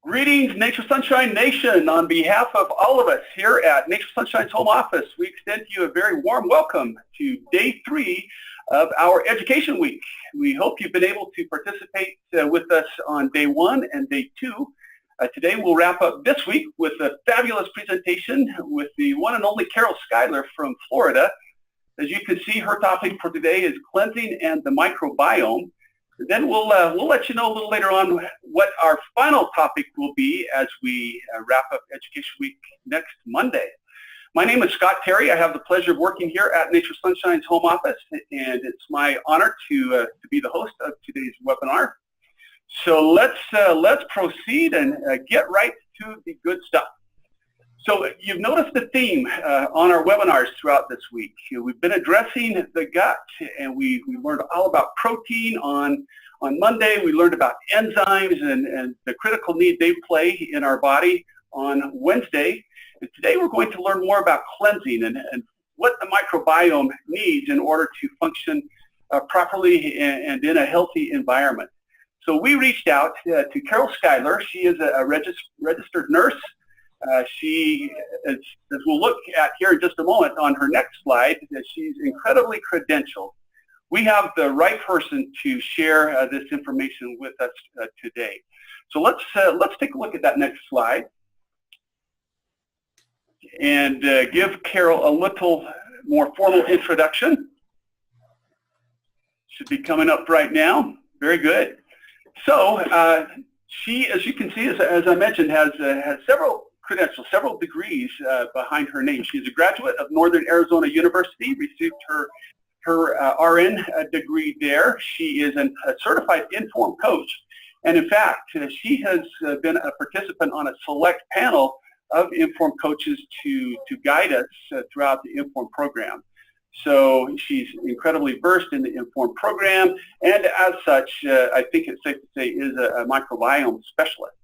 Greetings, Nature Sunshine Nation. On behalf of all of us here at Nature Sunshine's home office, we extend to you a very warm welcome to Day 3 of our Education Week. We hope you've been able to participate with us on Day 1 and Day 2. Today we'll wrap up this week with a fabulous presentation with the one and only Carol Schuyler from Florida. As you can see, her topic for today is cleansing and the microbiome. Then we'll let you know a little later on what our final topic will be as we wrap up Education Week next Monday. My name is Scott Terry. I have the pleasure of working here at Nature Sunshine's home office, and it's my honor to be the host of today's webinar. So let's proceed and get right to the good stuff. So you've noticed the theme on our webinars throughout this week. We've been addressing the gut, and we learned all about protein on Monday. We learned about enzymes and the critical need they play in our body on Wednesday. And today we're going to learn more about cleansing and what the microbiome needs in order to function properly and in a healthy environment. So we reached out to Carol Schuyler. She is a registered nurse. She, as we'll look at here in just a moment on her next slide, she's incredibly credentialed. We have the right person to share this information with us today. So let's take a look at that next slide and give Carol a little more formal introduction. Should be coming up right now. Very good. So she, as you can see, as I mentioned, has several credentials, several degrees behind her name. She's a graduate of Northern Arizona University, received her RN degree there. She is a certified Inform coach, and in fact, she has been a participant on a select panel of Inform coaches to guide us throughout the Inform program. So she's incredibly versed in the Inform program, and as such, I think it's safe to say is a microbiome specialist.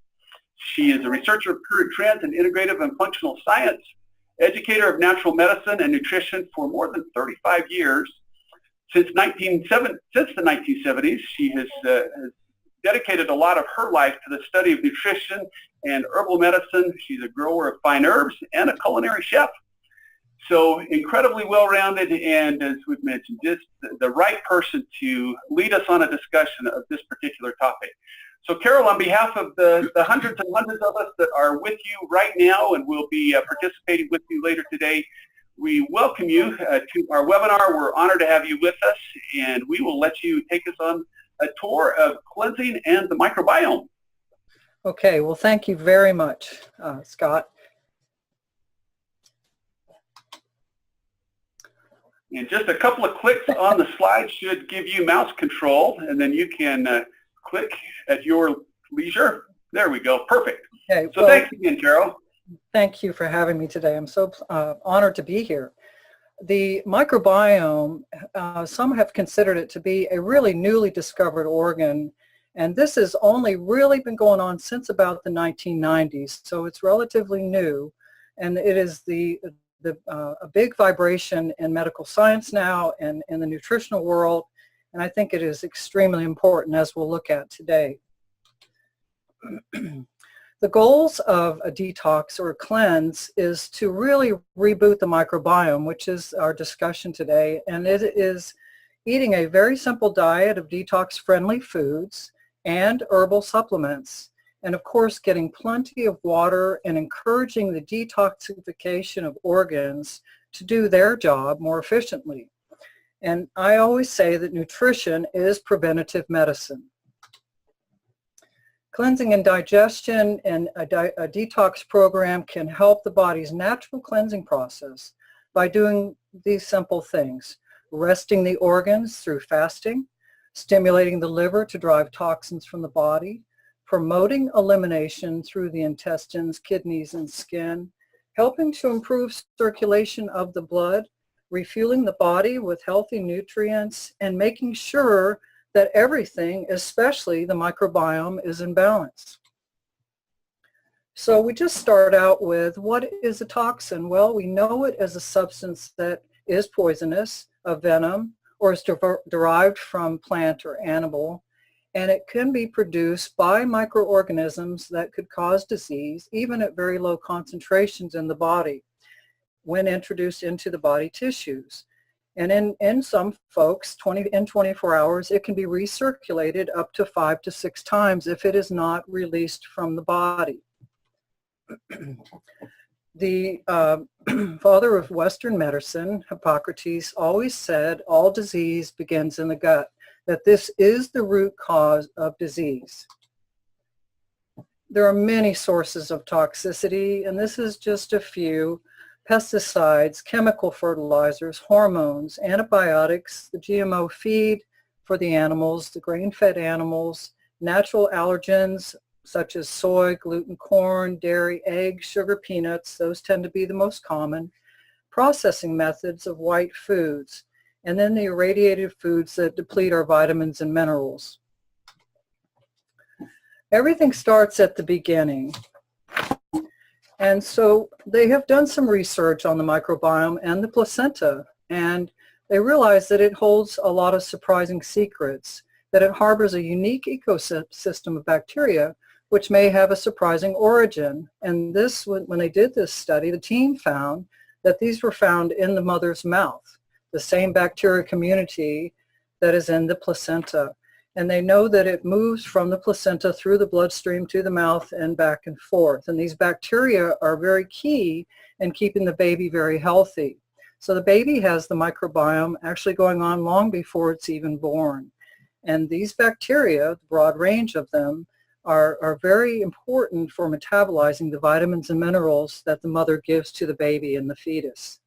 She is a researcher of current trends in integrative and functional science, educator of natural medicine and nutrition for more than 35 years. Since the 1970s, she has dedicated a lot of her life to the study of nutrition and herbal medicine. She's a grower of fine herbs and a culinary chef. So incredibly well-rounded, and as we've mentioned, just the right person to lead us on a discussion of this particular topic. So Carol, on behalf of the hundreds and hundreds of us that are with you right now and will be participating with you later today, we welcome you to our webinar. We're honored to have you with us, and we will let you take us on a tour of cleansing and the microbiome. Okay, well, thank you very much, Scott. And just a couple of clicks on the slide should give you mouse control, and then you can click at your leisure. There we go. Perfect. Okay, so thanks again, Carol. Thank you for having me today. I'm so honored to be here. The microbiome, some have considered it to be a really newly discovered organ, and this has only really been going on since about the 1990s, so it's relatively new, and it is a big vibration in medical science now and in the nutritional world, and I think it is extremely important, as we'll look at today. The goals of a detox or a cleanse is to really reboot the microbiome, which is our discussion today, and it is eating a very simple diet of detox-friendly foods and herbal supplements, and of course getting plenty of water and encouraging the detoxification of organs to do their job more efficiently. And I always say that nutrition is preventative medicine. Cleansing and digestion and a detox program can help the body's natural cleansing process by doing these simple things: resting the organs through fasting, stimulating the liver to drive toxins from the body, promoting elimination through the intestines, kidneys, and skin, helping to improve circulation of the blood, refueling the body with healthy nutrients, and making sure that everything, especially the microbiome, is in balance. So we just start out with, what is a toxin? Well, we know it as a substance that is poisonous, a venom, or is derived from plant or animal, and it can be produced by microorganisms that could cause disease, even at very low concentrations in the body when introduced into the body tissues. And in some folks, in 24 hours, it can be recirculated up to 5 to 6 times if it is not released from the body. The father of Western medicine, Hippocrates, always said all disease begins in the gut, that this is the root cause of disease. There are many sources of toxicity, and this is just a few. Pesticides, chemical fertilizers, hormones, antibiotics, the GMO feed for the animals, the grain-fed animals, natural allergens such as soy, gluten, corn, dairy, eggs, sugar, peanuts, those tend to be the most common, processing methods of white foods, and then the irradiated foods that deplete our vitamins and minerals. Everything starts at the beginning. And so they have done some research on the microbiome and the placenta, and they realize that it holds a lot of surprising secrets, that it harbors a unique ecosystem of bacteria which may have a surprising origin. And this, when they did this study, the team found that these were found in the mother's mouth, the same bacteria community that is in the placenta. And they know that it moves from the placenta through the bloodstream to the mouth and back and forth. And these bacteria are very key in keeping the baby very healthy. So the baby has the microbiome actually going on long before it's even born. And these bacteria, the broad range of them, are very important for metabolizing the vitamins and minerals that the mother gives to the baby and the fetus.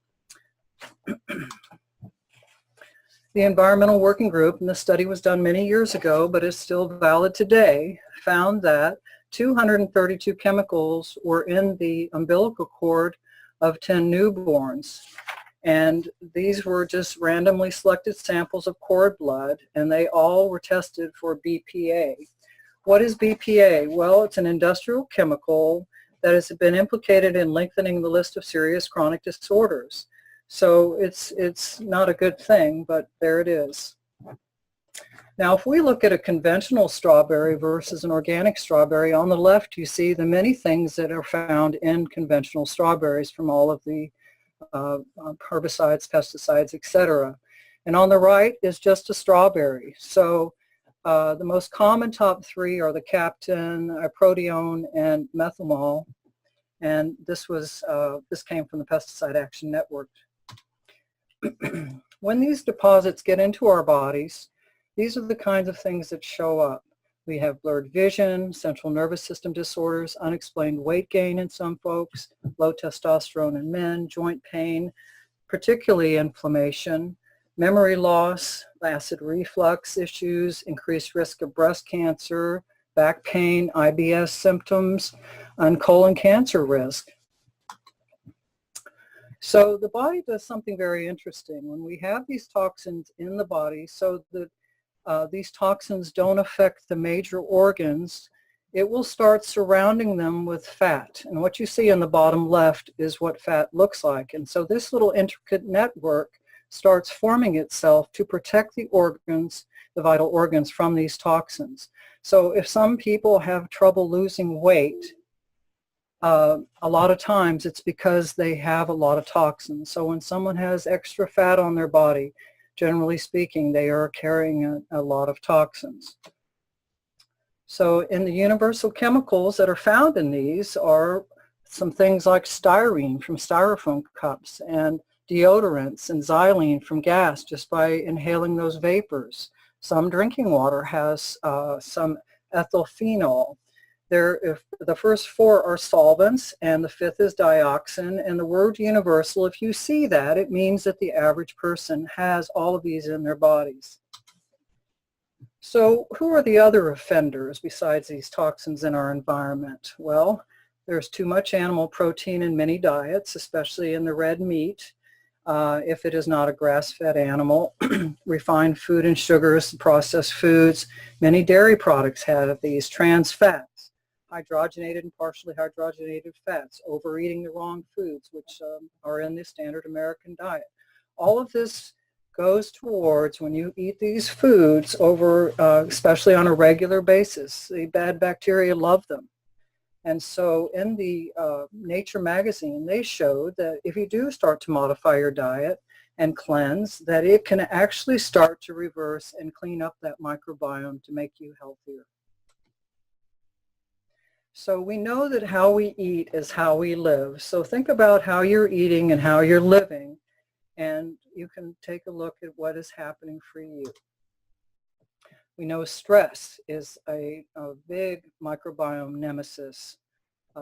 The Environmental Working Group, and the study was done many years ago, but is still valid today, found that 232 chemicals were in the umbilical cord of 10 newborns. And these were just randomly selected samples of cord blood, and they all were tested for BPA. What is BPA? Well, it's an industrial chemical that has been implicated in lengthening the list of serious chronic disorders. So it's not a good thing, but there it is. Now, if we look at a conventional strawberry versus an organic strawberry, on the left you see the many things that are found in conventional strawberries from all of the herbicides, pesticides, etc. And on the right is just a strawberry. So the most common top 3 are the captain, proteone, and methomol. And this came from the Pesticide Action Network. When these deposits get into our bodies, these are the kinds of things that show up. We have blurred vision, central nervous system disorders, unexplained weight gain in some folks, low testosterone in men, joint pain, particularly inflammation, memory loss, acid reflux issues, increased risk of breast cancer, back pain, IBS symptoms, and colon cancer risk. So the body does something very interesting. When we have these toxins in the body, so that these toxins don't affect the major organs, it will start surrounding them with fat. And what you see in the bottom left is what fat looks like. And so this little intricate network starts forming itself to protect the organs, the vital organs, from these toxins. So if some people have trouble losing weight, a lot of times it's because they have a lot of toxins. So when someone has extra fat on their body, generally speaking, they are carrying a lot of toxins. So in the universal chemicals that are found in these are some things like styrene from styrofoam cups, and deodorants, and xylene from gas just by inhaling those vapors. Some drinking water has some ethylphenol. If the first 4 are solvents, and the 5th is dioxin, and the word universal, if you see that, it means that the average person has all of these in their bodies. So who are the other offenders besides these toxins in our environment? Well, there's too much animal protein in many diets, especially in the red meat. If it is not a grass-fed animal, refined food and sugars, processed foods, many dairy products have these, trans fats, hydrogenated and partially hydrogenated fats, overeating the wrong foods, which are in the standard American diet. All of this goes towards when you eat these foods over, especially on a regular basis. The bad bacteria love them. And so in the Nature magazine, they showed that if you do start to modify your diet and cleanse, that it can actually start to reverse and clean up that microbiome to make you healthier. So we know that how we eat is how we live. So think about how you're eating and how you're living, and you can take a look at what is happening for you. We know stress is a big microbiome nemesis.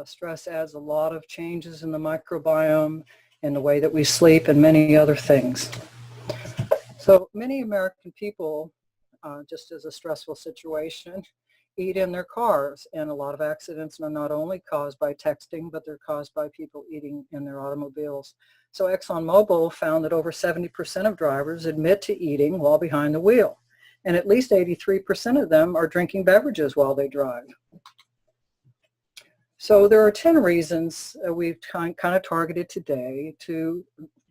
Stress adds a lot of changes in the microbiome, in the way that we sleep, and many other things. So many American people, just as a stressful situation, eat in their cars, and a lot of accidents are not only caused by texting, but they're caused by people eating in their automobiles. So ExxonMobil found that over 70% of drivers admit to eating while behind the wheel, and at least 83% of them are drinking beverages while they drive. So there are 10 reasons we've kind of targeted today to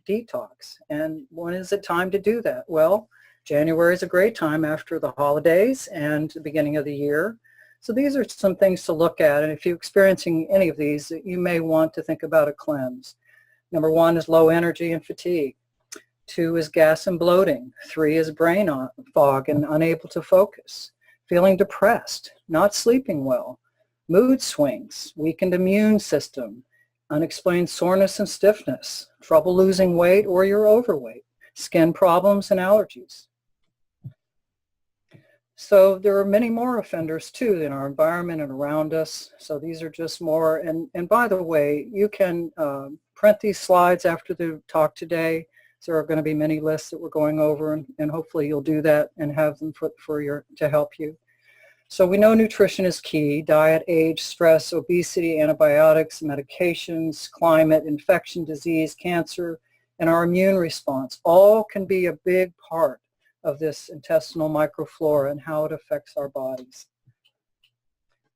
detox. And when is it time to do that? Well, January is a great time after the holidays and the beginning of the year. So these are some things to look at. And if you're experiencing any of these, you may want to think about a cleanse. Number 1 is low energy and fatigue. 2 is gas and bloating. 3 is brain fog and unable to focus. Feeling depressed, not sleeping well. Mood swings, weakened immune system, unexplained soreness and stiffness, trouble losing weight or you're overweight, skin problems and allergies. So there are many more offenders too in our environment and around us. So these are just more. And by the way, you can print these slides after the talk today. So there are going to be many lists that we're going over, and hopefully you'll do that and have them to help you. So we know nutrition is key. Diet, age, stress, obesity, antibiotics, medications, climate, infection, disease, cancer, and our immune response all can be a big part of this intestinal microflora and how it affects our bodies.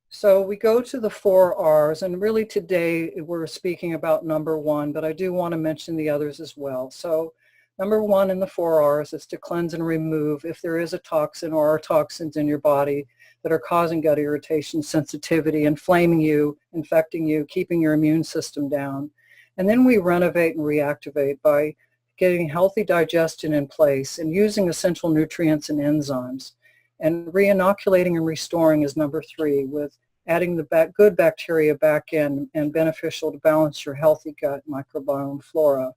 So we go to the 4 R's, and really today we're speaking about number 1, but I do want to mention the others as well. So number 1 in the 4 R's is to cleanse and remove if there is a toxin or are toxins in your body that are causing gut irritation, sensitivity, inflaming you, infecting you, keeping your immune system down. And then we renovate and reactivate by getting healthy digestion in place and using essential nutrients and enzymes. And re-inoculating and restoring is number 3, with adding the good bacteria back in and beneficial to balance your healthy gut microbiome flora.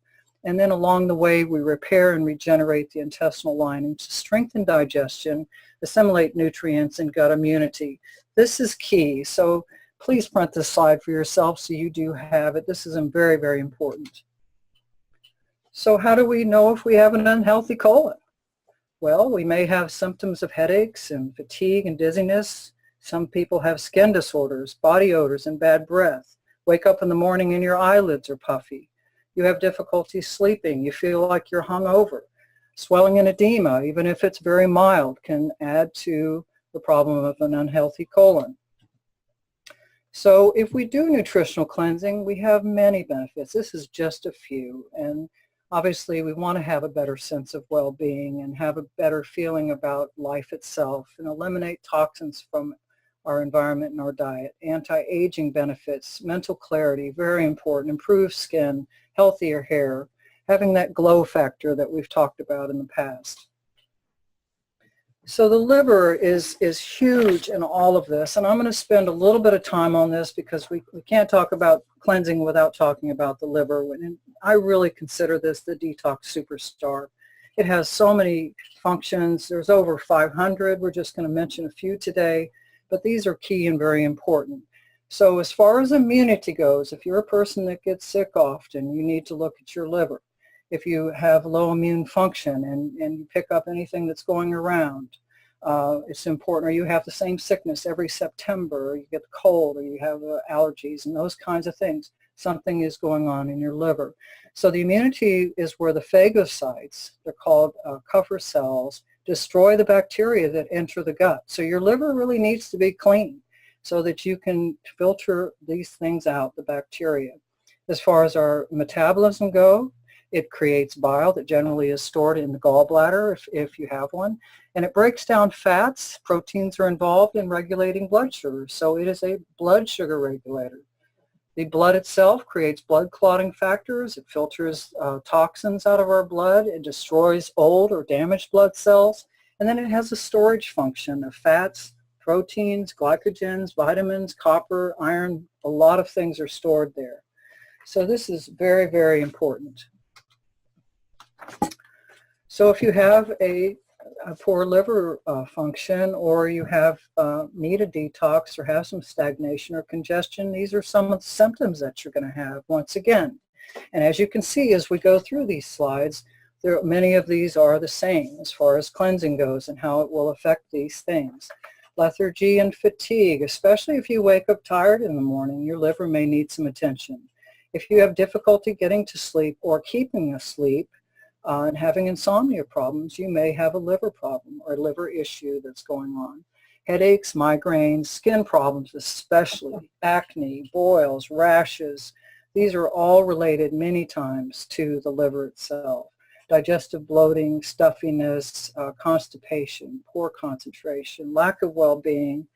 And then along the way, we repair and regenerate the intestinal lining to strengthen digestion, assimilate nutrients, and gut immunity. This is key. So please print this slide for yourself so you do have it. This is very, very important. So how do we know if we have an unhealthy colon? Well, we may have symptoms of headaches and fatigue and dizziness. Some people have skin disorders, body odors, and bad breath. Wake up in the morning and your eyelids are puffy. You have difficulty sleeping. You feel like you're hungover. Swelling and edema, even if it's very mild, can add to the problem of an unhealthy colon. So if we do nutritional cleansing, we have many benefits. This is just a few. And obviously, we want to have a better sense of well-being and have a better feeling about life itself and eliminate toxins from our environment and our diet. Anti-aging benefits, mental clarity, very important, improved skin, healthier hair, having that glow factor that we've talked about in the past. So the liver is huge in all of this, and I'm going to spend a little bit of time on this because we can't talk about cleansing without talking about the liver. And I really consider this the detox superstar. It has so many functions. There's over 500. We're just going to mention a few today, but these are key and very important. So as far as immunity goes, if you're a person that gets sick often, you need to look at your liver. If you have low immune function and you pick up anything that's going around, it's important. Or you have the same sickness every September, or you get a cold, or you have allergies and those kinds of things. Something is going on in your liver. So the immunity is where the phagocytes, they're called Kupffer cells, destroy the bacteria that enter the gut. So your liver really needs to be clean so that you can filter these things out, the bacteria. As far as our metabolism go, It creates bile that generally is stored in the gallbladder if you have one. And it breaks down fats. Proteins are involved in regulating blood sugar. So it is a blood sugar regulator. The blood itself creates blood clotting factors. It filters toxins out of our blood. It destroys old or damaged blood cells. And then it has a storage function of fats, proteins, glycogens, vitamins, copper, iron. A lot of things are stored there. So this is very, very important. So if you have a poor liver function, or you have need a detox, or have some stagnation or congestion, these are some of the symptoms that you're going to have once again. And as you can see as we go through these slides, many of these are the same as far as cleansing goes and how it will affect these things. Lethargy and fatigue, especially if you wake up tired in the morning, your liver may need some attention. If you have difficulty getting to sleep or keeping asleep, and having insomnia problems, you may have a liver problem or a liver issue that's going on. Headaches, migraines, skin problems especially, acne, boils, rashes, these are all related many times to the liver itself. Digestive bloating, stuffiness, constipation, poor concentration, lack of well-being.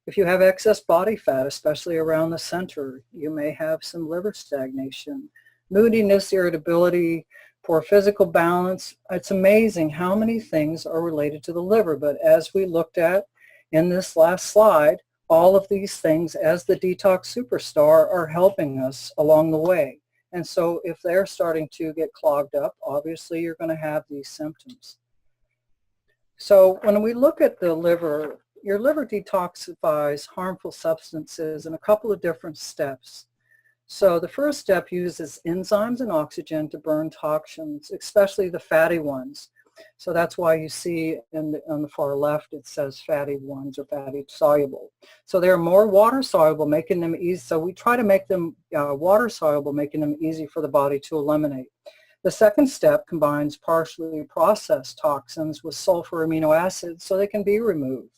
If you have excess body fat, especially around the center, you may have some liver stagnation. Moodiness, irritability, poor physical balance. It's amazing how many things are related to the liver, but as we looked at in this last slide, all of these things as the detox superstar are helping us along the way. And so if they're starting to get clogged up, obviously you're going to have these symptoms. So when we look at the liver, your liver detoxifies harmful substances in a couple of different steps. So the first step uses enzymes and oxygen to burn toxins, especially the fatty ones. So that's why you see on the far left it says fatty ones or fatty soluble. So they're more water soluble, making them easy. So we try to make them water soluble, making them easy for the body to eliminate. The second step combines partially processed toxins with sulfur amino acids so they can be removed.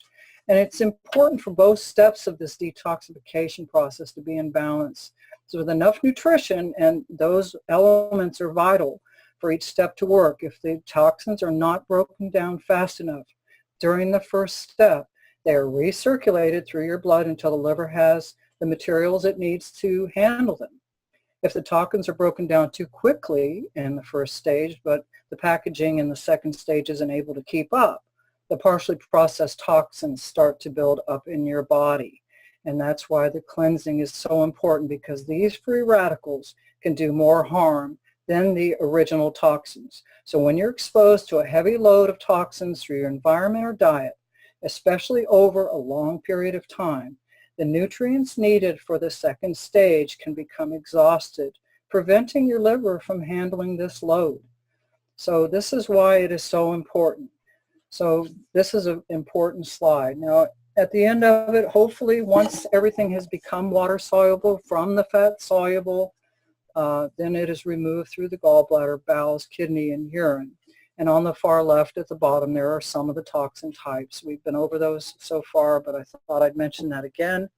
And it's important for both steps of this detoxification process to be in balance. So with enough nutrition, and those elements are vital for each step to work. If the toxins are not broken down fast enough during the first step, they are recirculated through your blood until the liver has the materials it needs to handle them. If the toxins are broken down too quickly in the first stage, but the packaging in the second stage isn't able to keep up, the partially processed toxins start to build up in your body. And that's why the cleansing is so important, because these free radicals can do more harm than the original toxins. So when you're exposed to a heavy load of toxins through your environment or diet, especially over a long period of time, the nutrients needed for the second stage can become exhausted, preventing your liver from handling this load. So this is why it is so important. So this is an important slide. Now, at the end of it, hopefully, once everything has become water soluble from the fat soluble, then it is removed through the gallbladder, bowels, kidney, and urine. And on the far left at the bottom, there are some of the toxin types. We've been over those so far, but I thought I'd mention that again.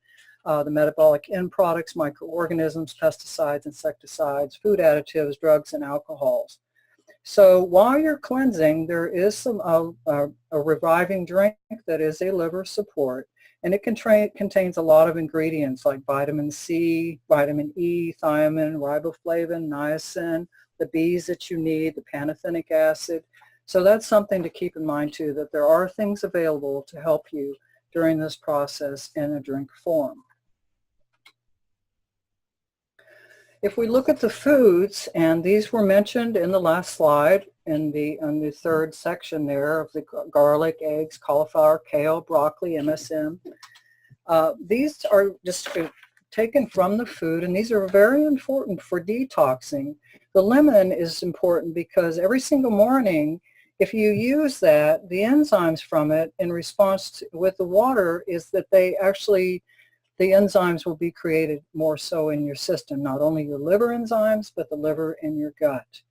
The metabolic end products, microorganisms, pesticides, insecticides, food additives, drugs, and alcohols. So while you're cleansing, there is some a reviving drink that is a liver support, and it contains a lot of ingredients like vitamin C, vitamin E, thiamine, riboflavin, niacin, the Bs that you need, the pantothenic acid. So that's something to keep in mind too, that there are things available to help you during this process in a drink form. If we look at the foods, and these were mentioned in the last slide in the third section there of the garlic, eggs, cauliflower, kale, broccoli, MSM. These are just taken from the food, and these are very important for detoxing. The lemon is important because every single morning, if you use that, the enzymes from it in response to, with the water, is that they actually, the enzymes will be created more so in your system, not only your liver enzymes, but the liver in your gut.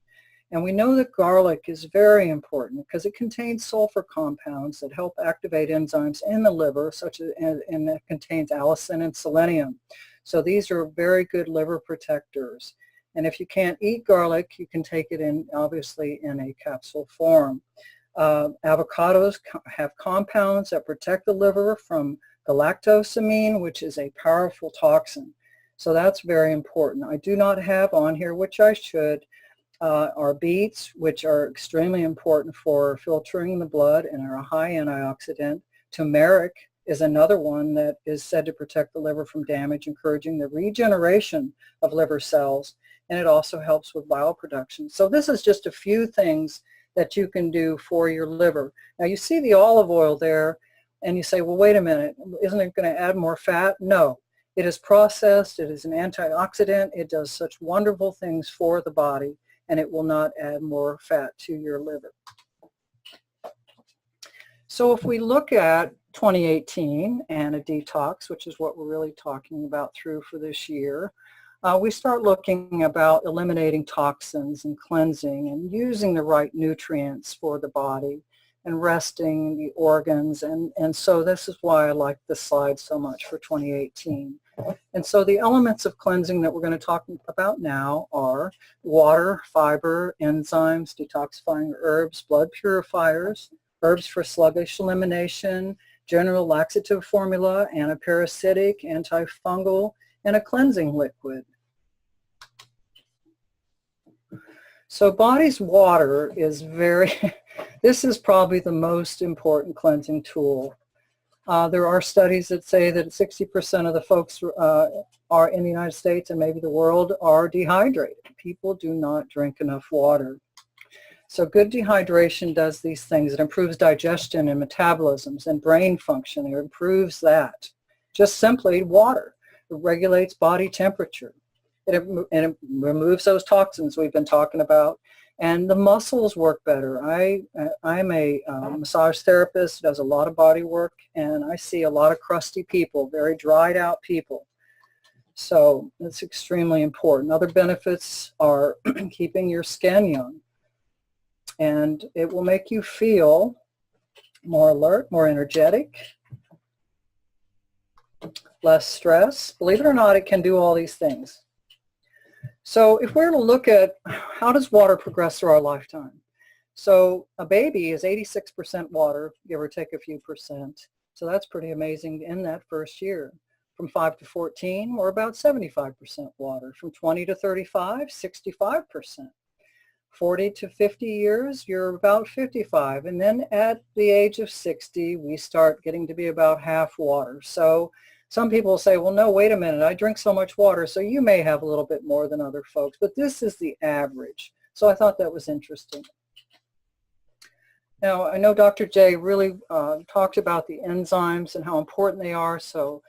And we know that garlic is very important because it contains sulfur compounds that help activate enzymes in the liver, such as, and it contains allicin and selenium. So these are very good liver protectors. And if you can't eat garlic, you can take it in, obviously, in a capsule form. Avocados have compounds that protect the liver from galactosamine, which is a powerful toxin. So that's very important. I do not have on here, which I should, are beets, which are extremely important for filtering the blood and are a high antioxidant. Turmeric is another one that is said to protect the liver from damage, encouraging the regeneration of liver cells, and it also helps with bile production. So this is just a few things that you can do for your liver. Now you see the olive oil there, and you say, well, wait a minute, isn't it going to add more fat? No. It is processed, it is an antioxidant, it does such wonderful things for the body, and it will not add more fat to your liver. So if we look at 2018 and a detox, which is what we're really talking about through for this year, we start looking about eliminating toxins and cleansing and using the right nutrients for the body and resting the organs. And so this is why I like this slide so much for 2018. And so the elements of cleansing that we're going to talk about now are water, fiber, enzymes, detoxifying herbs, blood purifiers, herbs for sluggish elimination, general laxative formula, antiparasitic, antifungal, and a cleansing liquid. So body's water is this is probably the most important cleansing tool. There are studies that say that 60% of the folks are in the United States and maybe the world are dehydrated. People do not drink enough water. So good dehydration does these things. It improves digestion and metabolisms and brain function. It improves that. Just simply water. It regulates body temperature. It removes those toxins we've been talking about. And the muscles work better. I'm a massage therapist, does a lot of body work, and I see a lot of crusty people, very dried out people. So it's extremely important. Other benefits are keeping your skin young. And it will make you feel more alert, more energetic, less stress. Believe it or not, it can do all these things. So if we're to look at how does water progress through our lifetime? So a baby is 86% water, give or take a few percent. So that's pretty amazing in that first year. From 5 to 14, we're about 75% water. From 20 to 35, 65%. 40 to 50 years, you're about 55. And then at the age of 60, we start getting to be about half water. So some people say, well, no, wait a minute, I drink so much water, so you may have a little bit more than other folks, but this is the average. So I thought that was interesting. Now, I know Dr. J really talked about the enzymes and how important they are. So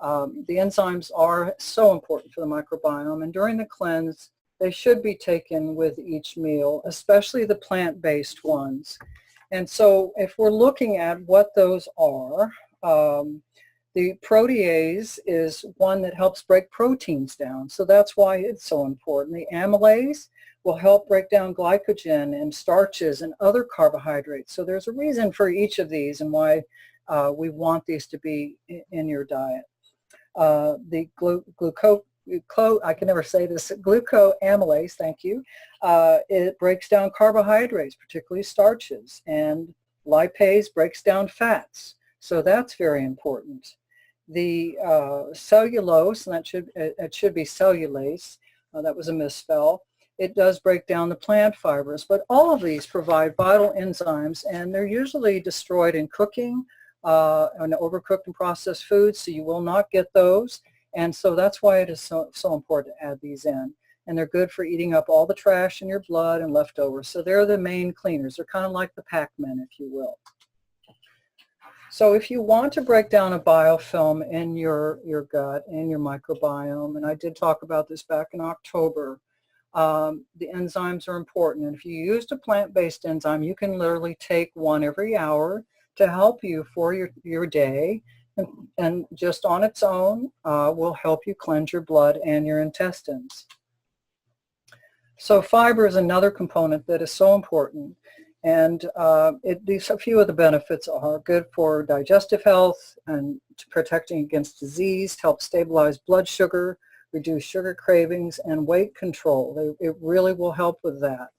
the enzymes are so important for the microbiome. And during the cleanse, they should be taken with each meal, especially the plant-based ones. And so if we're looking at what those are, the protease is one that helps break proteins down. So that's why it's so important. The amylase will help break down glycogen and starches and other carbohydrates. So there's a reason for each of these and why we want these to be in your diet. The I can never say this, glucoamylase, thank you. It breaks down carbohydrates, particularly starches, and lipase breaks down fats. So that's very important. The cellulose, and it should be cellulase, that was a misspell. It does break down the plant fibers, but all of these provide vital enzymes, and they're usually destroyed in cooking and overcooked and processed foods, so you will not get those. And so that's why it is so important to add these in. And they're good for eating up all the trash in your blood and leftovers. So they're the main cleaners. They're kind of like the Pac-Man, if you will. So if you want to break down a biofilm in your gut and your microbiome, and I did talk about this back in October, the enzymes are important. And if you used a plant-based enzyme, you can literally take one every hour to help you for your day. And just on its own will help you cleanse your blood and your intestines. So fiber is another component that is so important. And a few of the benefits are good for digestive health and protecting against disease, help stabilize blood sugar, reduce sugar cravings, and weight control. It really will help with that.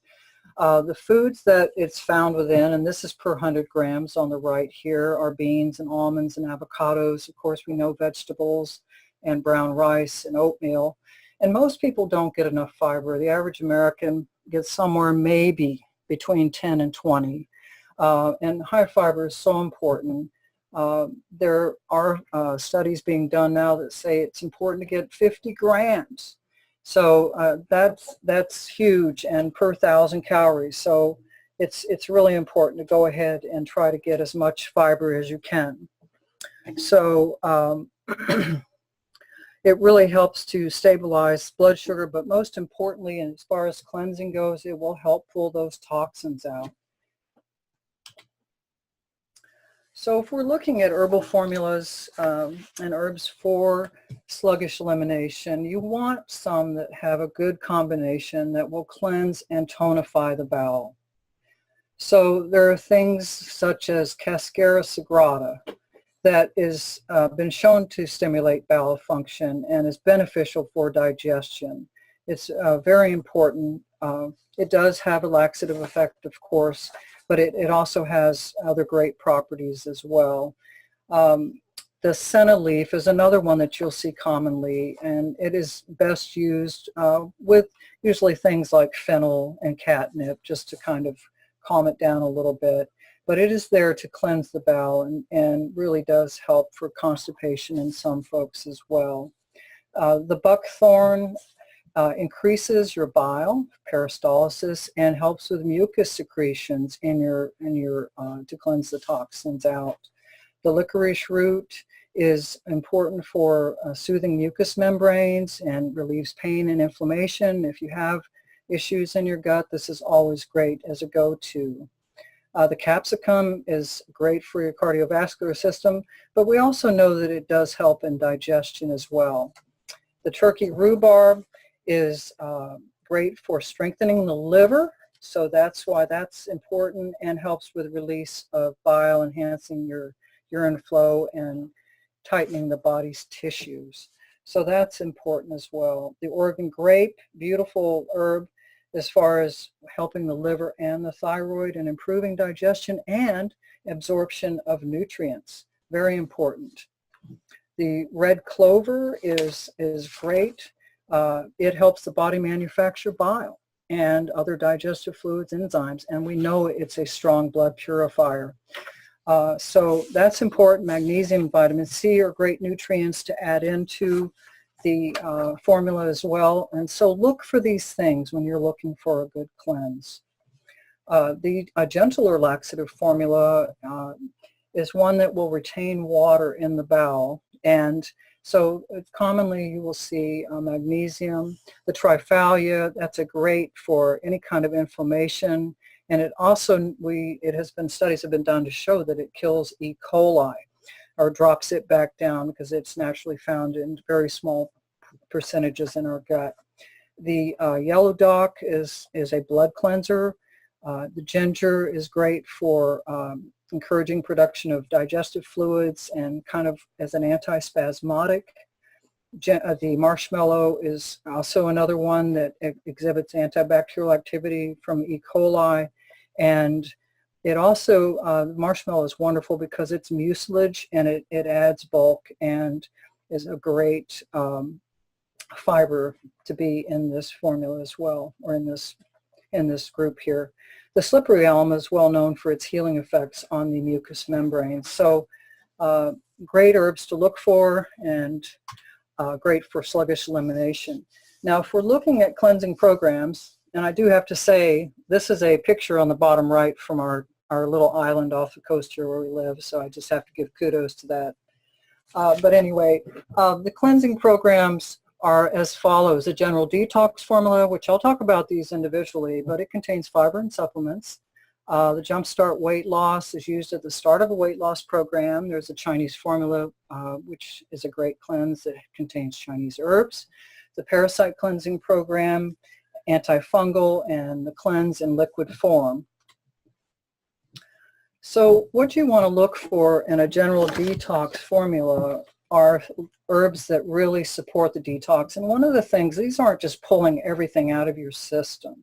The foods that it's found within, and this is per 100 grams on the right here, are beans and almonds and avocados. Of course, we know vegetables and brown rice and oatmeal. And most people don't get enough fiber. The average American gets somewhere maybe between 10 and 20. And high fiber is so important. There are studies being done now that say it's important to get 50 grams. So that's huge, and per 1,000 calories. So it's really important to go ahead and try to get as much fiber as you can. So it really helps to stabilize blood sugar, but most importantly, and as far as cleansing goes, it will help pull those toxins out. So if we're looking at herbal formulas and herbs for sluggish elimination, you want some that have a good combination that will cleanse and tonify the bowel. So there are things such as Cascara sagrada that is been shown to stimulate bowel function and is beneficial for digestion. It's very important. It does have a laxative effect, of course, but it also has other great properties as well. The senna leaf is another one that you'll see commonly, and it is best used with usually things like fennel and catnip, just to kind of calm it down a little bit. But it is there to cleanse the bowel and really does help for constipation in some folks as well. The buckthorn increases your bile, peristalsis, and helps with mucus secretions in your to cleanse the toxins out. The licorice root is important for soothing mucous membranes and relieves pain and inflammation. If you have issues in your gut, this is always great as a go-to. The capsicum is great for your cardiovascular system, but we also know that it does help in digestion as well. The turkey rhubarb is great for strengthening the liver, so that's why that's important, and helps with release of bile, enhancing your urine flow and tightening the body's tissues. So that's important as well. The Oregon grape, beautiful herb as far as helping the liver and the thyroid and improving digestion and absorption of nutrients. Very important. The red clover is great. It helps the body manufacture bile and other digestive fluids, enzymes, and we know it's a strong blood purifier. So that's important. Magnesium and vitamin C are great nutrients to add into the formula as well. And so look for these things when you're looking for a good cleanse. A gentler laxative formula is one that will retain water in the bowel. And so commonly you will see magnesium, the triphalia. That's a great for any kind of inflammation. And it also, studies have been done to show that it kills E. coli, or drops it back down, because it's naturally found in very small percentages in our gut. The yellow dock is a blood cleanser. The ginger is great for encouraging production of digestive fluids and kind of as an antispasmodic. The marshmallow is also another one that exhibits antibacterial activity from E. coli. And it also, marshmallow is wonderful because it's mucilage and it adds bulk and is a great fiber to be in this formula as well, or in this group here. The slippery elm is well known for its healing effects on the mucous membrane. So great herbs to look for, and great for sluggish elimination. Now, if we're looking at cleansing programs, and I do have to say, this is a picture on the bottom right from our little island off the coast here where we live, so I just have to give kudos to that. But anyway, the cleansing programs are as follows. A general detox formula, which I'll talk about these individually, but it contains fiber and supplements. The Jumpstart Weight Loss is used at the start of a weight loss program. There's a Chinese formula, which is a great cleanse that contains Chinese herbs. The Parasite Cleansing Program, antifungal, and the cleanse in liquid form. So what you want to look for in a general detox formula are herbs that really support the detox. And one of the things, these aren't just pulling everything out of your system.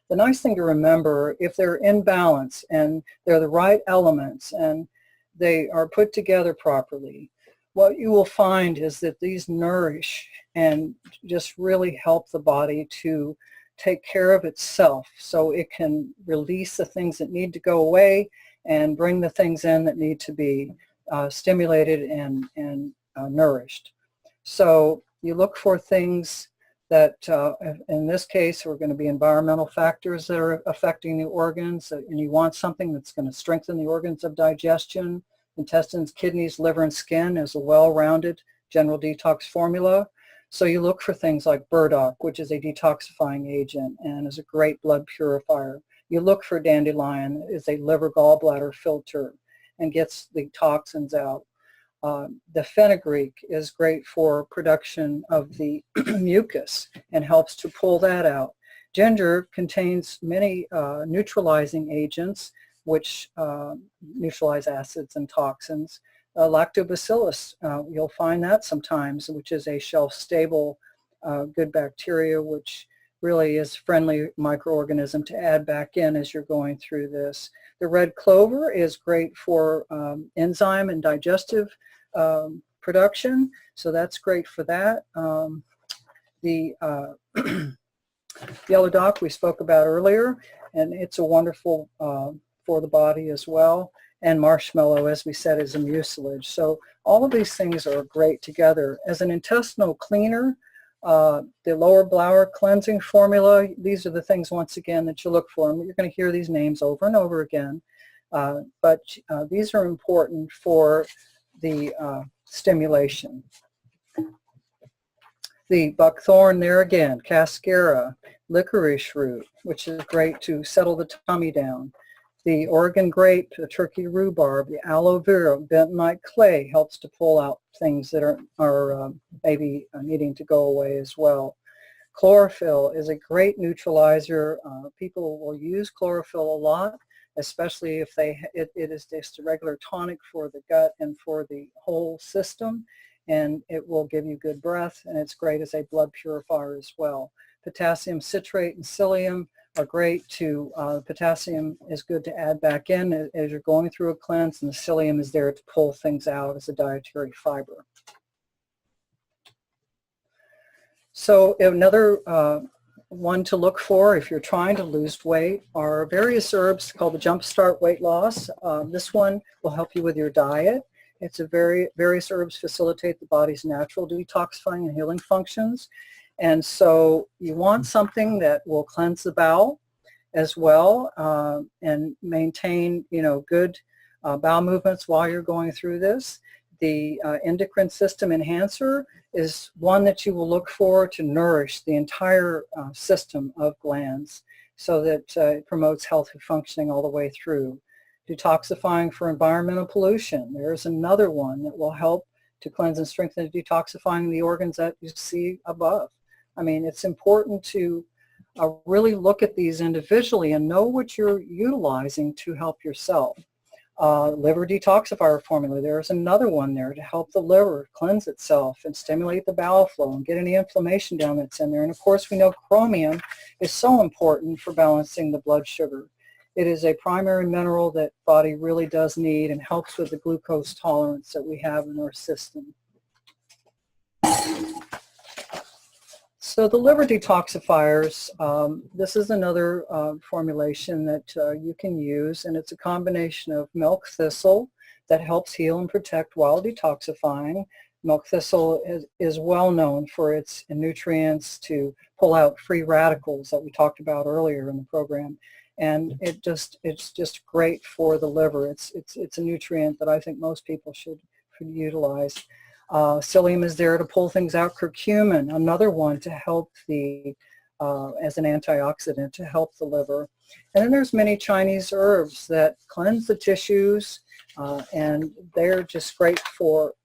The nice thing to remember, if they're in balance and they're the right elements and they are put together properly, what you will find is that these nourish and just really help the body to take care of itself, so it can release the things that need to go away and bring the things in that need to be stimulated and nourished. So you look for things that, in this case, are going to be environmental factors that are affecting the organs, and you want something that's going to strengthen the organs of digestion, intestines, kidneys, liver, and skin as a well-rounded general detox formula. So you look for things like burdock, which is a detoxifying agent and is a great blood purifier. You look for dandelion, is a liver gallbladder filter and gets the toxins out. The fenugreek is great for production of the mucus and helps to pull that out. Ginger contains many neutralizing agents which neutralize acids and toxins. Lactobacillus, you'll find that sometimes, which is a shelf-stable good bacteria, which really is a friendly microorganism to add back in as you're going through this. The red clover is great for enzyme and digestive production, so that's great for that. The yellow dock we spoke about earlier, and it's a wonderful for the body as well. And marshmallow, as we said, is a mucilage. So all of these things are great together. As an intestinal cleaner, the lower bowel cleansing formula, these are the things, once again, that you look for. And you're going to hear these names over and over again. But these are important for the stimulation. The buckthorn, there again, cascara, licorice root, which is great to settle the tummy down. The Oregon grape, the Turkey rhubarb, the aloe vera, bentonite clay helps to pull out things that are maybe needing to go away as well. Chlorophyll is a great neutralizer. People will use chlorophyll a lot, especially if it is just a regular tonic for the gut and for the whole system, and it will give you good breath, and it's great as a blood purifier as well. Potassium citrate and psyllium are great to, potassium is good to add back in as you're going through a cleanse, and the psyllium is there to pull things out as a dietary fiber. So another one to look for if you're trying to lose weight are various herbs called the Jumpstart Weight Loss. This one will help you with your diet. It's various herbs facilitate the body's natural detoxifying and healing functions. And so you want something that will cleanse the bowel as well and maintain, good bowel movements while you're going through this. The endocrine system enhancer is one that you will look for to nourish the entire system of glands so that it promotes healthy functioning all the way through. Detoxifying for environmental pollution. There's another one that will help to cleanse and strengthen detoxifying the organs that you see above. I mean, it's important to really look at these individually and know what you're utilizing to help yourself. Liver detoxifier formula, there's another one there to help the liver cleanse itself and stimulate the bowel flow and get any inflammation down that's in there. And of course, we know chromium is so important for balancing the blood sugar. It is a primary mineral that body really does need and helps with the glucose tolerance that we have in our system. So the liver detoxifiers, this is another formulation that you can use, and it's a combination of milk thistle that helps heal and protect while detoxifying. Milk thistle is well known for its nutrients to pull out free radicals that we talked about earlier in the program, and it's just great for the liver. It's a nutrient that I think most people should utilize. Psyllium is there to pull things out. Curcumin, another one to help as an antioxidant to help the liver. And then there's many Chinese herbs that cleanse the tissues, and they're just great for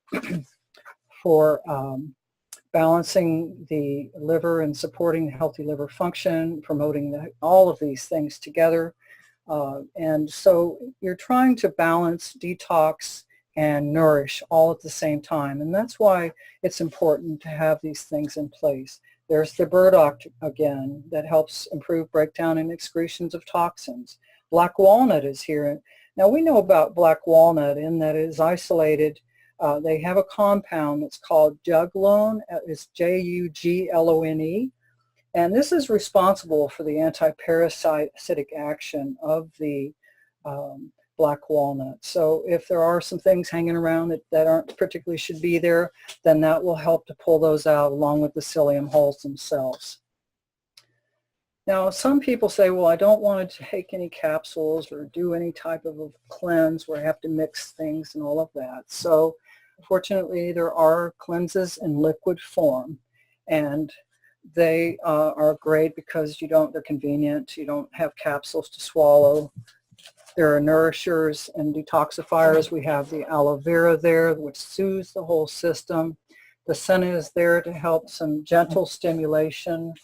balancing the liver and supporting healthy liver function, promoting all of these things together. And so you're trying to balance detox and nourish all at the same time. And that's why it's important to have these things in place. There's the burdock again that helps improve breakdown and excretions of toxins. Black walnut is here. Now we know about black walnut in that it is isolated. They have a compound that's called juglone. It's Juglone. And this is responsible for the anti-parasitic action of the black walnut. So if there are some things hanging around that aren't particularly should be there, then that will help to pull those out along with the psyllium hulls themselves. Now some people say, well, I don't want to take any capsules or do any type of a cleanse where I have to mix things and all of that. So fortunately there are cleanses in liquid form, and they are great because they're convenient. You don't have capsules to swallow. There are nourishers and detoxifiers. We have the aloe vera there, which soothes the whole system. The senna is there to help some gentle stimulation.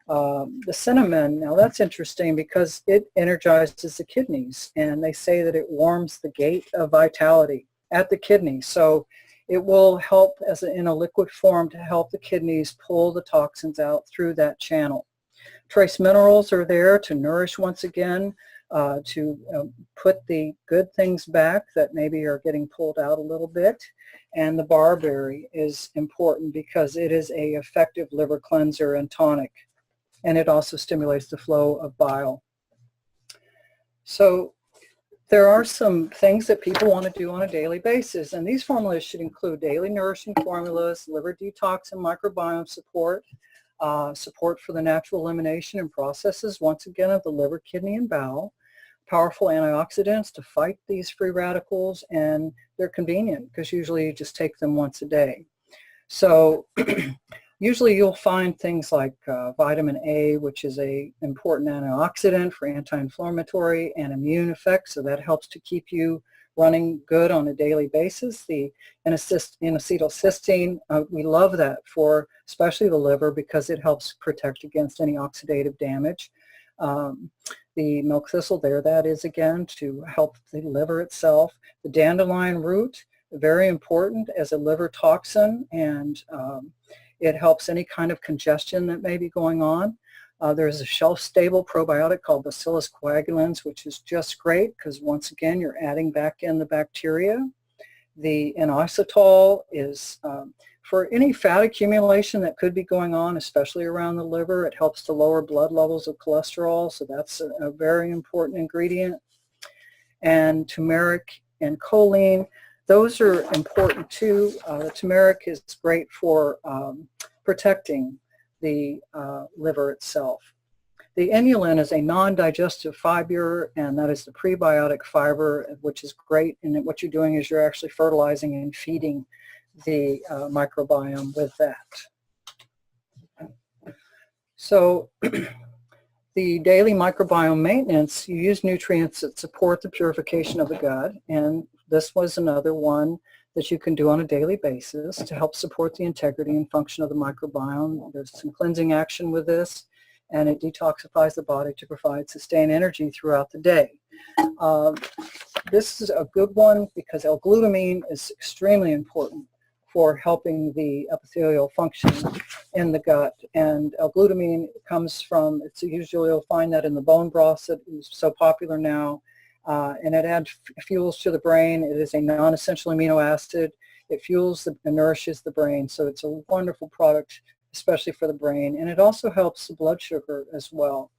The cinnamon, now that's interesting because it energizes the kidneys, and they say that it warms the gate of vitality at the kidney. So it will help in a liquid form to help the kidneys pull the toxins out through that channel. Trace minerals are there to nourish once again, to put the good things back that maybe are getting pulled out a little bit. And the barberry is important because it is an effective liver cleanser and tonic. And it also stimulates the flow of bile. So there are some things that people want to do on a daily basis, and these formulas should include daily nourishing formulas, liver detox and microbiome support, support for the natural elimination and processes, once again, of the liver, kidney, and bowel, powerful antioxidants to fight these free radicals, and they're convenient because usually you just take them once a day. So usually you'll find things like vitamin A, which is an important antioxidant for anti-inflammatory and immune effects, so that helps to keep you running good on a daily basis. The N-acetylcysteine, we love that for especially the liver because it helps protect against any oxidative damage. The milk thistle there, that is again to help the liver itself. The dandelion root, very important as a liver toxin, and it helps any kind of congestion that may be going on. There's a shelf-stable probiotic called Bacillus coagulans, which is just great because once again you're adding back in the bacteria. The inositol is for any fat accumulation that could be going on, especially around the liver. It helps to lower blood levels of cholesterol, so that's a very important ingredient. And turmeric and choline, those are important too. The turmeric is great for protecting the liver itself. The inulin is a non-digestive fiber, and that is the prebiotic fiber, which is great. And what you're doing is you're actually fertilizing and feeding the microbiome with that. So the daily microbiome maintenance, you use nutrients that support the purification of the gut, and this was another one that you can do on a daily basis to help support the integrity and function of the microbiome. There's some cleansing action with this, and it detoxifies the body to provide sustained energy throughout the day. This is a good one because L-glutamine is extremely important for helping the epithelial function in the gut. And L-glutamine comes from, usually you'll find that in the bone broth that is so popular now. And it adds fuels to the brain. It is a non-essential amino acid. It fuels and nourishes the brain. So it's a wonderful product, especially for the brain. And it also helps the blood sugar as well.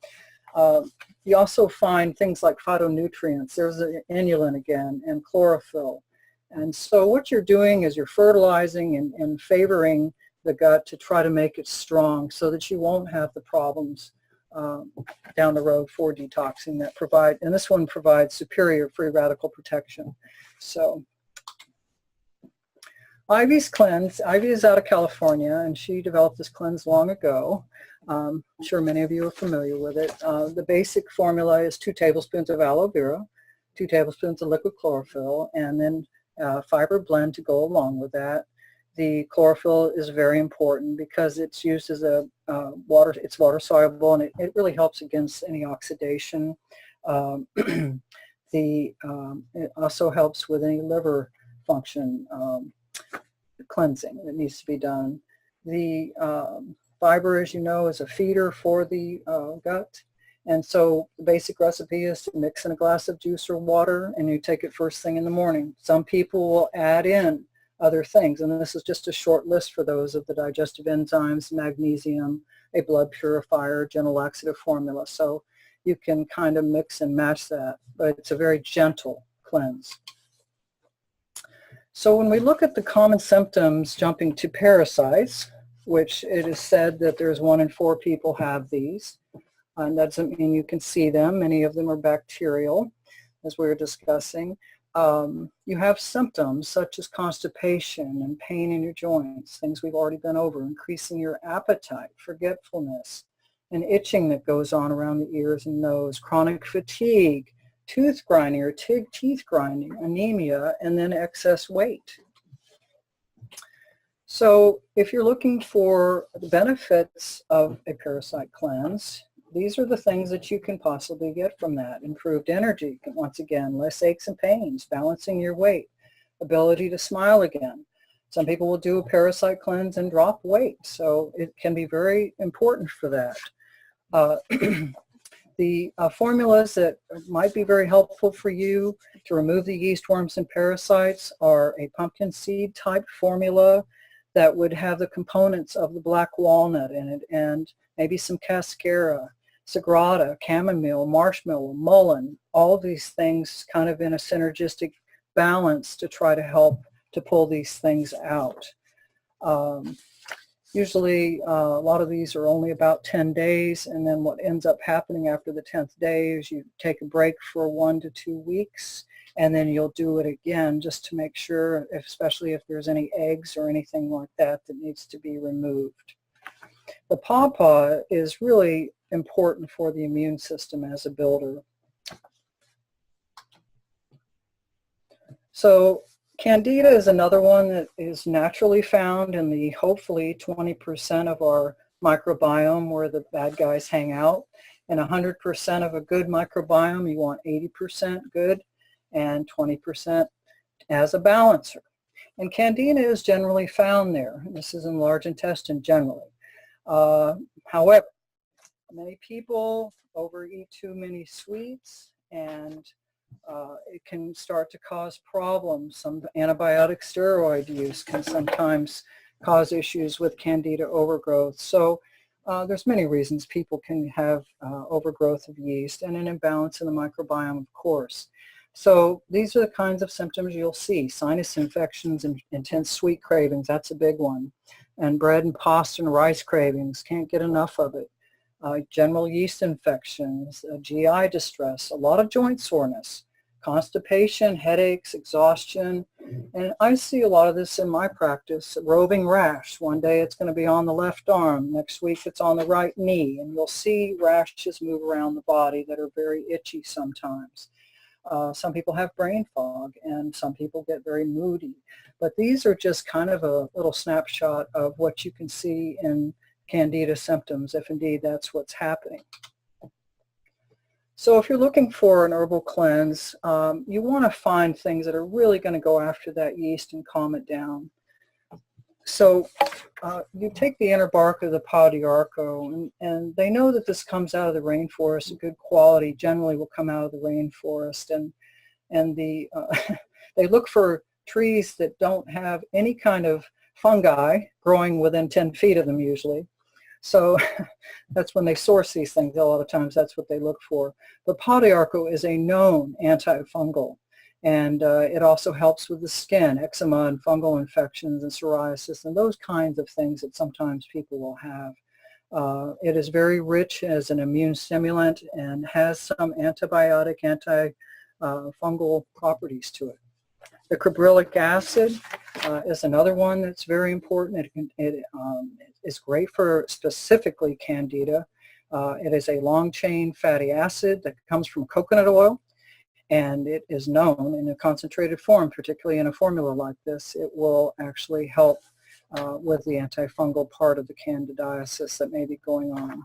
You also find things like phytonutrients. There's the inulin again, and chlorophyll. And so what you're doing is you're fertilizing and favoring the gut to try to make it strong so that you won't have the problems down the road for detoxing that provide, and this one provides superior free radical protection. So Ivy's cleanse, Ivy is out of California, and she developed this cleanse long ago. I'm sure many of you are familiar with it. The basic formula is 2 tablespoons of aloe vera, 2 tablespoons of liquid chlorophyll, and then fiber blend to go along with that. The chlorophyll is very important because it's used as a it's water soluble, and it really helps against any oxidation. It also helps with any liver function cleansing that needs to be done. The fiber, as you know, is a feeder for the gut. And so the basic recipe is to mix in a glass of juice or water, and you take it first thing in the morning. Some people will add in other things, and this is just a short list for those of the digestive enzymes, magnesium, a blood purifier, gentle laxative formula. So you can kind of mix and match that, but it's a very gentle cleanse. So when we look at the common symptoms, jumping to parasites, which it is said that there's 1 in 4 people have these. And that doesn't mean you can see them. Many of them are bacterial, as we were discussing. You have symptoms such as constipation and pain in your joints, things we've already been over, increasing your appetite, forgetfulness, and itching that goes on around the ears and nose, chronic fatigue, tooth grinding or teeth grinding, anemia, and then excess weight. So if you're looking for the benefits of a parasite cleanse, these are the things that you can possibly get from that. Improved energy, once again, less aches and pains, balancing your weight, ability to smile again. Some people will do a parasite cleanse and drop weight, so it can be very important for that. The formulas that might be very helpful for you to remove the yeast, worms, and parasites are a pumpkin seed type formula that would have the components of the black walnut in it, and maybe some cascara, sagrada, chamomile, marshmallow, mullein, all of these things kind of in a synergistic balance to try to help to pull these things out. Usually a lot of these are only about 10 days, and then what ends up happening after the 10th day is you take a break for 1 to 2 weeks, and then you'll do it again just to make sure, especially if there's any eggs or anything like that that needs to be removed. The pawpaw is really important for the immune system as a builder. So Candida is another one that is naturally found in the hopefully 20% of our microbiome where the bad guys hang out. And 100% of a good microbiome, you want 80% good and 20% as a balancer. And Candida is generally found there. This is in large intestine generally. However, many people overeat too many sweets, and it can start to cause problems. Some antibiotic steroid use can sometimes cause issues with Candida overgrowth. So there's many reasons people can have overgrowth of yeast and an imbalance in the microbiome, of course. So these are the kinds of symptoms you'll see. Sinus infections and intense sweet cravings, that's a big one. And bread and pasta and rice cravings, can't get enough of it. General yeast infections, GI distress, a lot of joint soreness, constipation, headaches, exhaustion. And I see a lot of this in my practice, roving rash. One day it's going to be on the left arm, next week it's on the right knee, and you'll see rashes move around the body that are very itchy sometimes. Some people have brain fog, and some people get very moody. But these are just kind of a little snapshot of what you can see in Candida symptoms, if indeed that's what's happening. So if you're looking for an herbal cleanse, you want to find things that are really going to go after that yeast and calm it down. So you take the inner bark of the pau d'arco, and they know that this comes out of the rainforest. A good quality generally will come out of the rainforest, and the they look for trees that don't have any kind of fungi growing within 10 feet of them usually. So that's when they source these things. A lot of times that's what they look for. But pau d'arco is a known antifungal, and it also helps with the skin, eczema and fungal infections and psoriasis and those kinds of things that sometimes people will have. It is very rich as an immune stimulant and has some antibiotic, antifungal properties to it. The cribrillic acid is another one that's very important. It is great for specifically Candida. It is a long-chain fatty acid that comes from coconut oil, and it is known in a concentrated form, particularly in a formula like this, it will actually help with the antifungal part of the candidiasis that may be going on.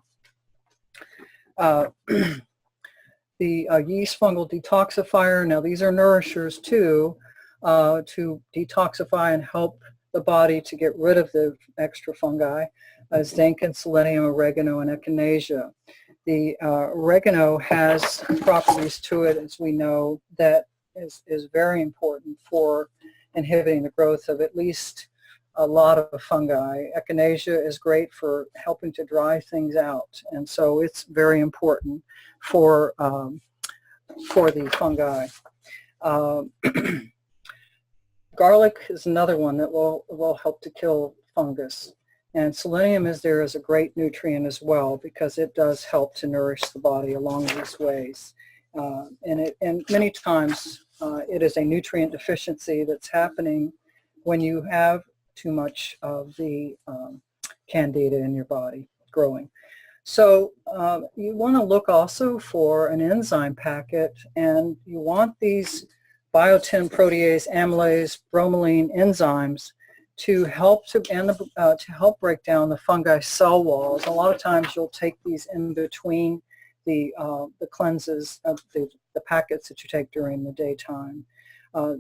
The yeast fungal detoxifier, now these are nourishers too. to detoxify and help the body to get rid of the extra fungi, zinc and selenium, oregano, and echinacea. The oregano has properties to it, as we know, that is very important for inhibiting the growth of at least a lot of fungi. Echinacea is great for helping to dry things out, and so it's very important for the fungi. Garlic is another one that will help to kill fungus. And selenium is there as a great nutrient as well, because it does help to nourish the body along these ways. And many times it is a nutrient deficiency that's happening when you have too much of the candida in your body growing. So you want to look also for an enzyme packet, and you want these biotin, protease, amylase, bromelain enzymes to help to help break down the fungi cell walls. A lot of times you'll take these in between the cleanses of the packets that you take during the daytime.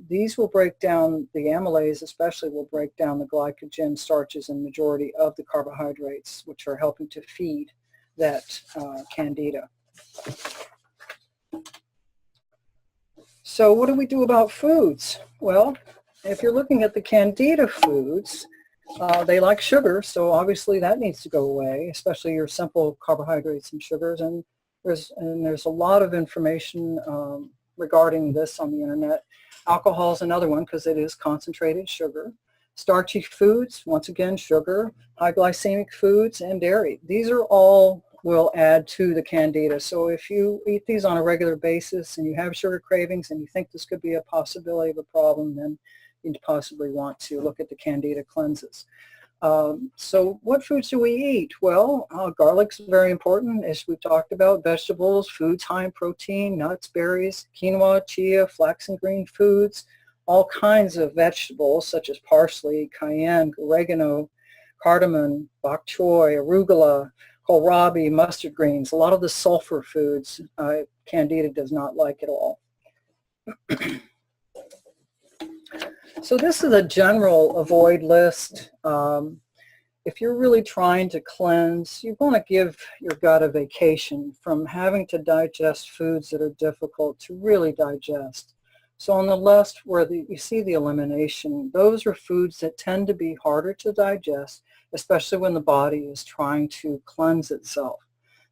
These will break down, the amylase especially will break down the glycogen, starches, and majority of the carbohydrates, which are helping to feed that candida. So what do we do about foods? Well, if you're looking at the candida foods, they like sugar, so obviously that needs to go away, especially your simple carbohydrates and sugars. And there's a lot of information regarding this on the internet. Alcohol is another one because it is concentrated sugar. Starchy foods, once again, sugar, high glycemic foods, and dairy. These are all will add to the candida. So if you eat these on a regular basis and you have sugar cravings and you think this could be a possibility of a problem, then you possibly want to look at the candida cleanses. So what foods do we eat? Well, garlic's very important, as we've talked about. Vegetables, foods high in protein, nuts, berries, quinoa, chia, flax and green foods, all kinds of vegetables such as parsley, cayenne, oregano, cardamom, bok choy, arugula, kohlrabi, mustard greens. A lot of the sulfur foods, candida does not like at all. So this is a general avoid list. If you're really trying to cleanse, you want to give your gut a vacation from having to digest foods that are difficult to really digest. So on the left where you see the elimination, those are foods that tend to be harder to digest, especially when the body is trying to cleanse itself.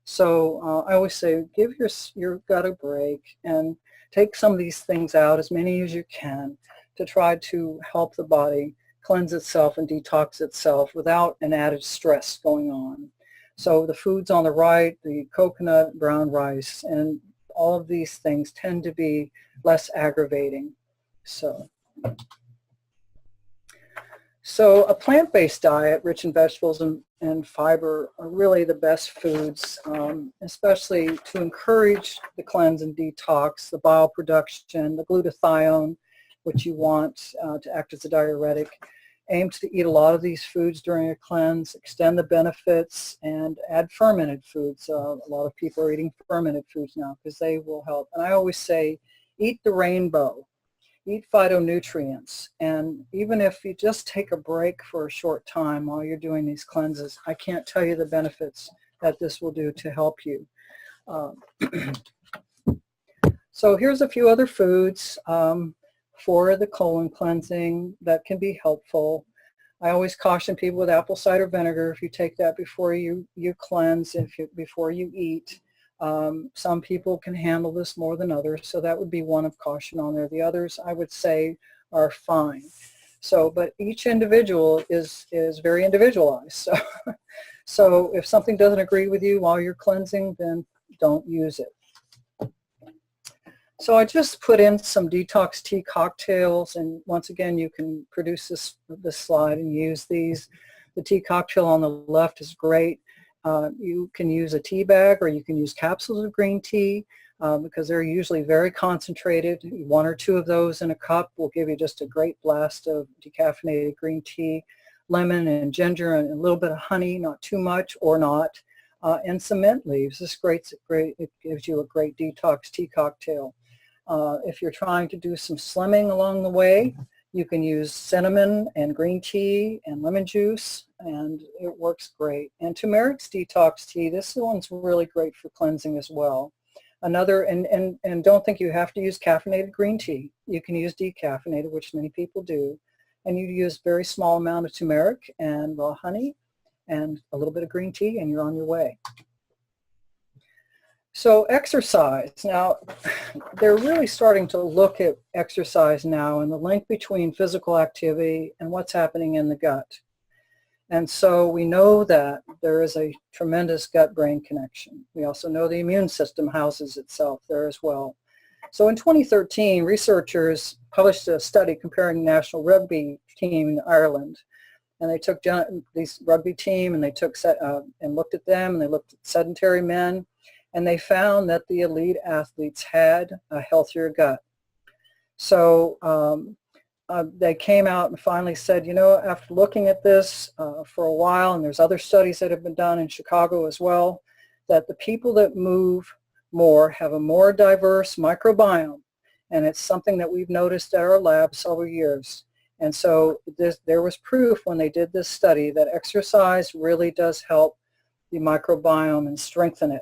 So I always say give your gut a break and take some of these things out, as many as you can, to try to help the body cleanse itself and detox itself without an added stress going on. So the foods on the right, the coconut, brown rice, and all of these things tend to be less aggravating. So a plant-based diet rich in vegetables and fiber are really the best foods, especially to encourage the cleanse and detox, the bile production, the glutathione, which you want to act as a diuretic. Aim to eat a lot of these foods during a cleanse, extend the benefits, and add fermented foods. A lot of people are eating fermented foods now because they will help. And I always say, eat the rainbow. Eat phytonutrients. And even if you just take a break for a short time while you're doing these cleanses, I can't tell you the benefits that this will do to help you. So here's a few other foods for the colon cleansing that can be helpful. I always caution people with apple cider vinegar, if you take that before you cleanse, before you eat. Some people can handle this more than others, so that would be one of caution on there. The others, I would say, are fine. So, but each individual is very individualized. So if something doesn't agree with you while you're cleansing, then don't use it. So I just put in some detox tea cocktails, and once again, you can produce this slide and use these. The tea cocktail on the left is great. You can use a tea bag, or you can use capsules of green tea because they're usually very concentrated. 1 or 2 of those in a cup will give you just a great blast of decaffeinated green tea, lemon and ginger and a little bit of honey, not too much or not, and some mint leaves. This is great. It gives you a great detox tea cocktail. If you're trying to do some slimming along the way, you can use cinnamon and green tea and lemon juice, and it works great. And turmeric's detox tea, this one's really great for cleansing as well. Another, and don't think you have to use caffeinated green tea. You can use decaffeinated, which many people do. And you use a very small amount of turmeric and raw honey and a little bit of green tea, and you're on your way. So exercise. Now, they're really starting to look at exercise now and the link between physical activity and what's happening in the gut. And so we know that there is a tremendous gut-brain connection. We also know the immune system houses itself there as well. So in 2013, researchers published a study comparing the national rugby team in Ireland. And they took these rugby team and they took and looked at them, and they looked at sedentary men, and they found that the elite athletes had a healthier gut. So they came out and finally said, you know, after looking at this for a while, and there's other studies that have been done in Chicago as well, that the people that move more have a more diverse microbiome. And it's something that we've noticed at our lab several years. And so there was proof when they did this study that exercise really does help the microbiome and strengthen it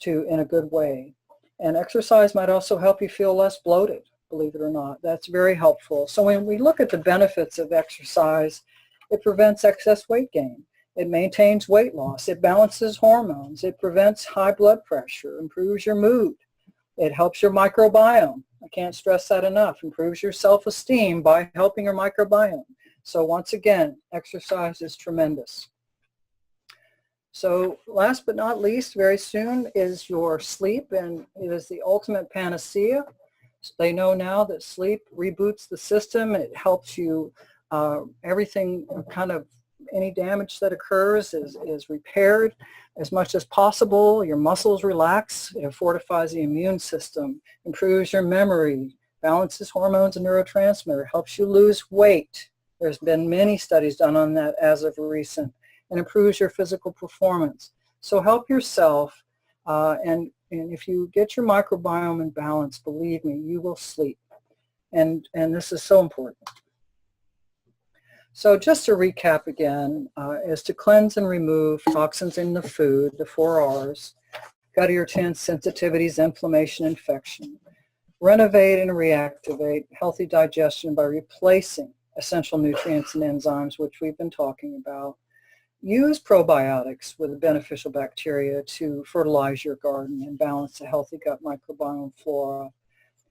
in a good way. And exercise might also help you feel less bloated, believe it or not. That's very helpful. So when we look at the benefits of exercise, it prevents excess weight gain. It maintains weight loss. It balances hormones. It prevents high blood pressure, improves your mood. It helps your microbiome. I can't stress that enough. Improves your self-esteem by helping your microbiome. So once again, exercise is tremendous. So last but not least, very soon is your sleep, and it is the ultimate panacea. They know now that sleep reboots the system. It helps you, everything kind of, any damage that occurs is repaired as much as possible. Your muscles relax. It fortifies the immune system, improves your memory, balances hormones and neurotransmitter, helps you lose weight. There's been many studies done on that as of recent, and improves your physical performance. So help yourself, and if you get your microbiome in balance, believe me, you will sleep. And this is so important. So just to recap again, is to cleanse and remove toxins in the food, the 4 R's, gut irritants, sensitivities, inflammation, infection. Renovate and reactivate healthy digestion by replacing essential nutrients and enzymes, which we've been talking about. Use probiotics with beneficial bacteria to fertilize your garden and balance a healthy gut microbiome flora.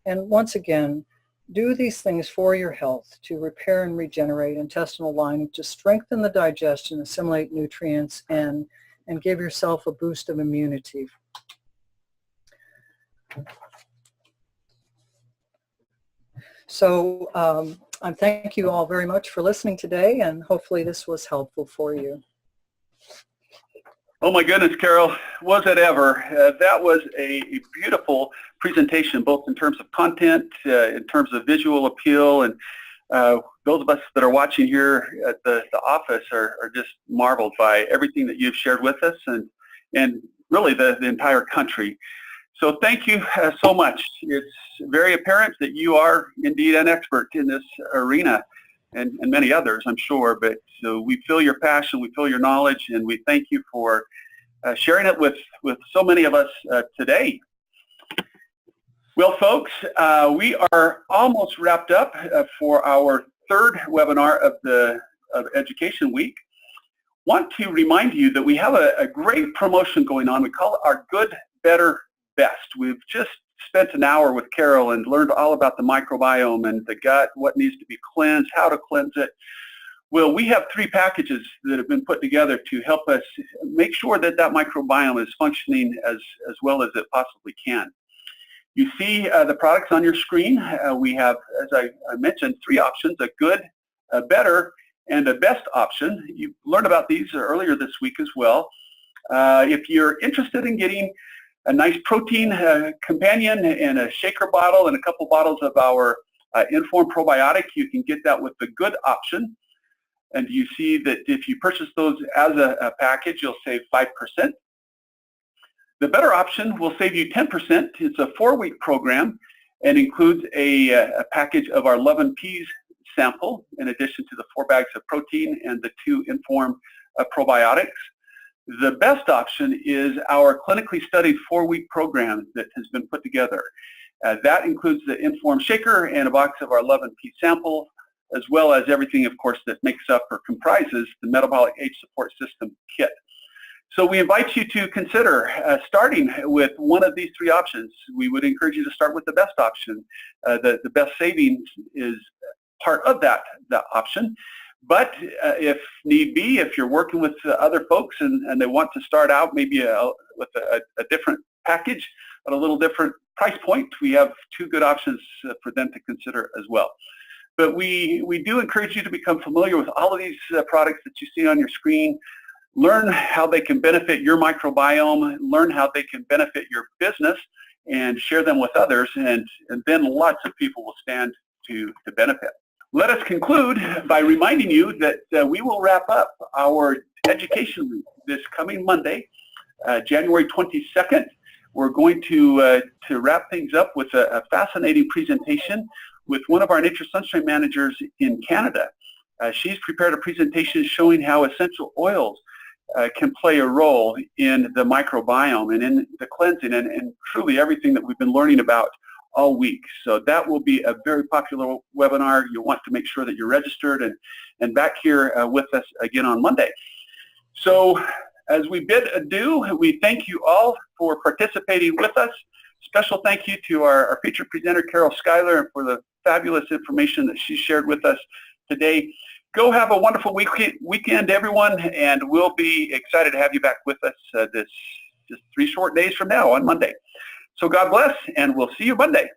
And once again, do these things for your health to repair and regenerate intestinal lining, to strengthen the digestion, assimilate nutrients, and give yourself a boost of immunity. So I thank you all very much for listening today, and hopefully this was helpful for you. Oh my goodness, Carol, was it ever? That was a beautiful presentation, both in terms of content, in terms of visual appeal, and those of us that are watching here at the office are just marveled by everything that you've shared with us, and really the entire country. So thank you so much. It's very apparent that you are indeed an expert in this arena, and many others, I'm sure, but we feel your passion, we feel your knowledge, and we thank you for sharing it with so many of us today. Well, folks, we are almost wrapped up for our 3rd webinar of Education Week. Want to remind you that we have a great promotion going on. We call it our Good, Better, Best. We've just spent an hour with Carol and learned all about the microbiome and the gut, what needs to be cleansed, how to cleanse it. Well, we have 3 packages that have been put together to help us make sure that that microbiome is functioning as well as it possibly can. You see the products on your screen. We have, as I mentioned, 3 options: a good, a better, and a best option. You learned about these earlier this week as well. If you're interested in getting a nice protein companion and a shaker bottle and a couple bottles of our Inform Probiotic, you can get that with the good option. And you see that if you purchase those as a package, you'll save 5%. The better option will save you 10%. It's a 4-week program, and includes a package of our Love and Peas sample, in addition to the 4 bags of protein and the 2 Inform probiotics. The best option is our clinically studied 4-week program that has been put together. That includes the Inform shaker and a box of our Love and Peas sample, as well as everything, of course, that makes up or comprises the Metabolic Age Support System kit. So we invite you to consider starting with one of these 3 options. We would encourage you to start with the best option. The best savings is part of that option. But if need be, if you're working with other folks and they want to start out maybe with a different package at a little different price point, we have 2 good options for them to consider as well. But we do encourage you to become familiar with all of these products that you see on your screen. Learn how they can benefit your microbiome, learn how they can benefit your business, and share them with others, and then lots of people will stand to benefit. Let us conclude by reminding you that we will wrap up our education week this coming Monday, January 22nd. We're going to wrap things up with a fascinating presentation with one of our Nature Sunshine managers in Canada. She's prepared a presentation showing how essential oils can play a role in the microbiome and in the cleansing and truly everything that we've been learning about all week. So that will be a very popular webinar. You'll want to make sure that you're registered and back here with us again on Monday. So as we bid adieu, we thank you all for participating with us. Special thank you to our featured presenter, Carol Schuyler, for the fabulous information that she shared with us today. Go have a wonderful weekend, everyone, and we'll be excited to have you back with us just 3 short days from now on Monday. So God bless, and we'll see you Monday.